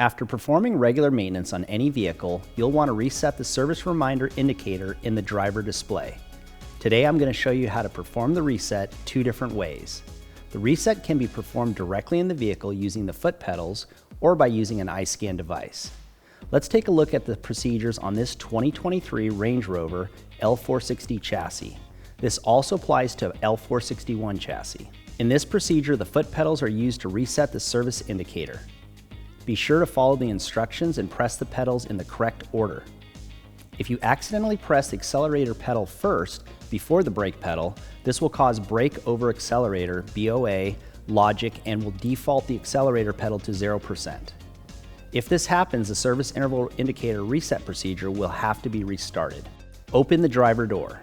After performing regular maintenance on any vehicle, you'll want to reset the service reminder indicator in the driver display. Today I'm going to show you how to perform the reset 2 different ways. The reset can be performed directly in the vehicle using the foot pedals or by using an iSCAN device. Let's take a look at the procedures on this 2023 Range Rover L460 chassis. This also applies to L461 chassis. In this procedure, the foot pedals are used to reset the service indicator. Be sure to follow the instructions and press the pedals in the correct order. If you accidentally press the accelerator pedal first before the brake pedal, this will cause Brake Over Accelerator (BOA) logic and will default the accelerator pedal to 0%. If this happens, the service interval indicator reset procedure will have to be restarted. Open the driver door.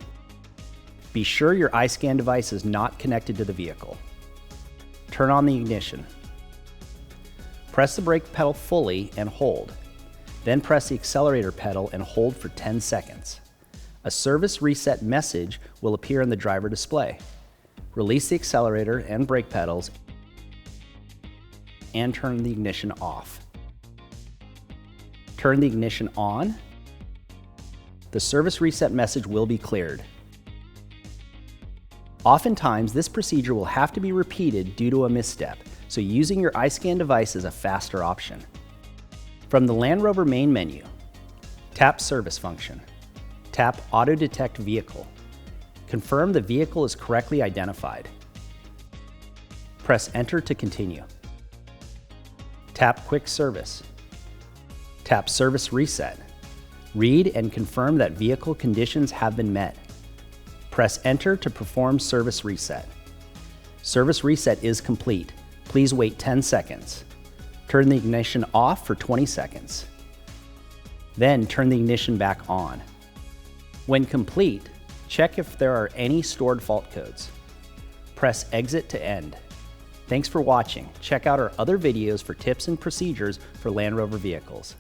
Be sure your iSCAN device is not connected to the vehicle. Turn on the ignition. Press the brake pedal fully and hold. Then press the accelerator pedal and hold for 10 seconds. A service reset message will appear in the driver display. Release the accelerator and brake pedals and turn the ignition off. Turn the ignition on. The service reset message will be cleared. Oftentimes, this procedure will have to be repeated due to a misstep, so using your iSCAN device is a faster option. From the Land Rover main menu, tap Service function. Tap Auto Detect Vehicle. Confirm the vehicle is correctly identified. Press Enter to continue. Tap Quick Service. Tap Service Reset. Read and confirm that vehicle conditions have been met. Press Enter to perform Service Reset. Service Reset is complete. Please wait 10 seconds. Turn the ignition off for 20 seconds. Then turn the ignition back on. When complete, check if there are any stored fault codes. Press Exit to end. Thanks for watching. Check out our other videos for tips and procedures for Land Rover vehicles.